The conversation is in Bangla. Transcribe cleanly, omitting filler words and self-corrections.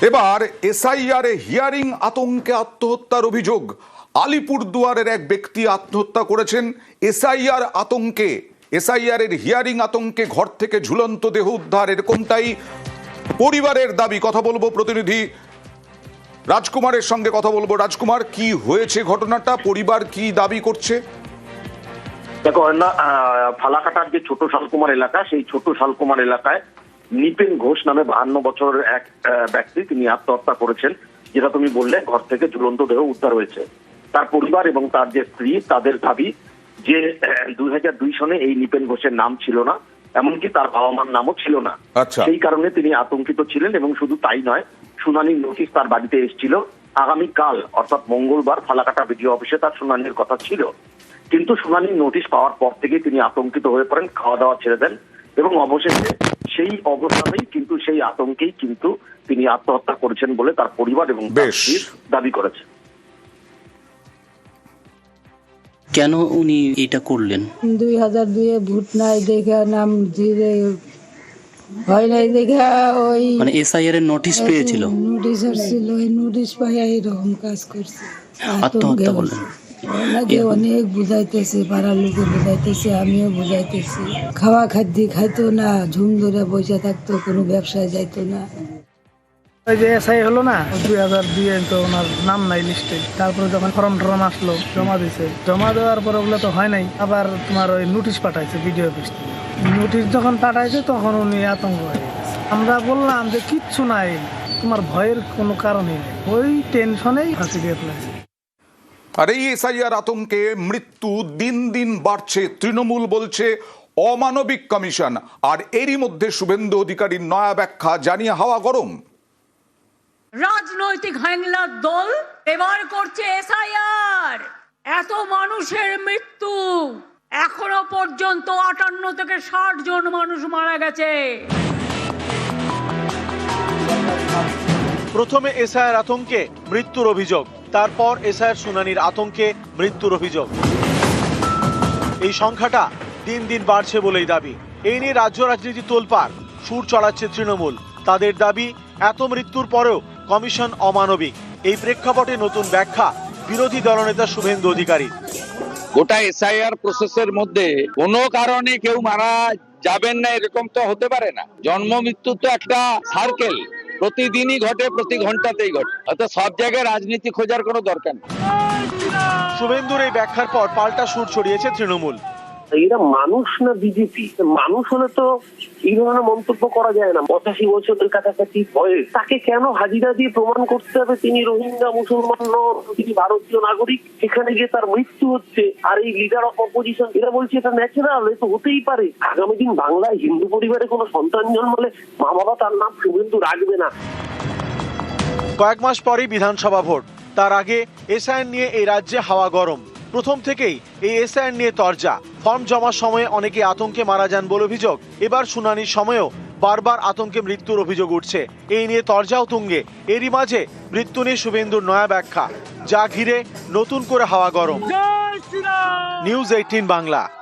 এবার এসআইআর হিয়ারিং আতঙ্কে আত্মহত্যার অভিযোগ। আলিপুরদুয়ারের এক ব্যক্তি আত্মহত্যা করেছেন এসআইআর আতঙ্কে। এসআইআর এর হিয়ারিং আতঙ্কে ঘর থেকে ঝুলন্ত দেহ উদ্ধার, এরকমটাই পরিবারের দাবি। কথা বলবো প্রতিনিধি রাজকুমারের সঙ্গে। কথা বলবো। রাজকুমার, কি হয়েছে ঘটনাটা, পরিবার কি দাবি করছে? দেখো না, ফালাকাটার যে ছোট শালকুমার এলাকা, সেই ছোট শালকুমার এলাকায় নিপেন ঘোষ নামে 52 বছরের এক ব্যক্তি, তিনি আত্মহত্যা করেছেন। যেটা তুমি বললে, ঘর থেকে ঝুলন্ত দেহ উদ্ধার হয়েছে। তার পরিবার এবং তার যে স্ত্রী, তাদের দাবি যে 2002 সনে এই নিপেন ঘোষের নাম ছিল না, এমনকি তার বাবা মার নামও ছিল না। সেই কারণে তিনি আতঙ্কিত ছিলেন। এবং শুধু তাই নয়, শুনানির নোটিশ তার বাড়িতে এসেছিল। আগামীকাল অর্থাৎ মঙ্গলবার ফালাকাটা বিডিও অফিসে তার শুনানির কথা ছিল। কিন্তু শুনানির নোটিশ পাওয়ার পর থেকে তিনি আতঙ্কিত হয়ে পড়েন, খাওয়া দাওয়া ছেড়ে দেন এবং অবশেষে সেই অবস্থাতেই কিন্তু সেই আতঙ্কেই কিন্তু তিনি আত্মহত্যা করেছেন বলে তার পরিবার এবং দাবি করেছে। কেন উনি এটা করলেন? 2002-এ ভোট নাই দেখা, নাম দিয়ে ভয় নাই দেখা, ওই মানে এসআইআর এর নোটিশ পেয়েছিল, নোটিশ আসছিল, ওই নোটিশ পাইয়া এরকম কাজ করছে, আত্মহত্যা করলেন। ওনাকে অনেক বুঝাইতেছে, পাড়ার লোকে বুঝাইতেছে, আমিও বুঝাইতেছি। খাওয়া খাদ্য খাইতো না, ঝুম ধরে বসে থাকতো, কোনো ব্যবসায় যাইতো না। ওই যে এসআই হলো না 2002-এ, তো ওনার নাম নাই লিস্টে। তারপরে যখন ফর্ম টর্ম আসলো, জমা দিছে। জমা দেওয়ার পরে ওগুলো তো হয় নাই, আবার তোমার ওই নোটিশ পাঠাইছে বিডিও অফিস থেকে। নোটিশ যখন পাঠাইছে তখন উনি আতঙ্ক হয়ে গেছে। আমরা বললাম যে কিচ্ছু নাই, তোমার ভয়ের কোনো কারণই নেই, ওই টেনশনেই ফাঁসি দিয়ে ফেলেছে। আর এই এসআইআর আতঙ্কে মৃত্যু দিন দিন বাড়ছে। তৃণমূল বলছে অমানবিক কমিশন। আর এরই মধ্যে শুভেন্দু অধিকারীর নয়া ব্যাখ্যা জানিয়ে হাওয়া গরম। রাজনৈতিক হ্যাংলার দল এবার করছে এসআইআর। এত মানুষের মৃত্যু, এখনো পর্যন্ত 58 থেকে 60 জন মানুষ মারা গেছে। প্রথমে এসআইআর আতঙ্কে মৃত্যুর অভিযোগ, তারপর এসআইআর শুনানির আতঙ্কে মৃত্যুর অভিযোগ। এই সংখ্যাটা দিন দিন বাড়ছে বলেই দাবি। এই নিয়ে রাজ্য রাজনীতি তোলপাড়, সুর চড়াচ্ছে তৃণমূল। তাদের দাবি, এত মৃত্যুর পরেও কমিশন অমানবিক। এই প্রেক্ষাপটে নতুন ব্যাখ্যা বিরোধী দলনেতা শুভেন্দু অধিকারী। গোটা এসআইআর প্রসেসের মধ্যে কোনো কারণে কেউ মারা যাবেন না এরকম তো হতে পারে না। জন্ম মৃত্যু তো একটা সার্কেল, প্রতিদিনই ঘটে, প্রতি ঘন্টাতেই ঘটে। অর্থাৎ সব জায়গায় রাজনীতি খোঁজার কোনো দরকার নেই। শুভেন্দুর এই ব্যাখ্যার পর পাল্টা সুর ছড়িয়েছে তৃণমূল। এরা মানুষ না বিজেপি? মানুষ হলে তো এই ধরনের মন্তব্য করা যায় না। 85 বছরের কাছাকাছি বয়স, তাকে কেন হাজিরা দিয়ে প্রমাণ করতে হবে তিনি রোহিঙ্গা মুসলমান নন, তিনি ভারতীয় নাগরিক? সেখানে গিয়ে তার মৃত্যু হচ্ছে, আর এই লিডার অফ অপোজিশন এরা বলছে এটা ন্যাচারাল, এ তো হতেই পারে। আগামী দিন বাংলায় হিন্দু পরিবারে কোনো সন্তান জন্মালে মা বাবা তার নাম শুভেন্দু রাখবে না। কয়েক মাস পরেই বিধানসভা ভোট, তার আগে এসআইআর নিয়ে এই রাজ্যে হাওয়া গরম। প্রথম থেকেই এই এসআইআর নিয়ে তরজা। ফর্ম জমার সময়ে অনেকে আতঙ্কে মারা যান বলে অভিযোগ। এবার শুনানির সময়েও বারবার আতঙ্কে মৃত্যুর অভিযোগ উঠছে। এই নিয়ে তরজাও তুঙ্গে। এরই মাঝে মৃত্যু নিয়ে শুভেন্দুর নয়া ব্যাখ্যা, যা ঘিরে নতুন করে হাওয়া গরম। নিউজ 18 বাংলা।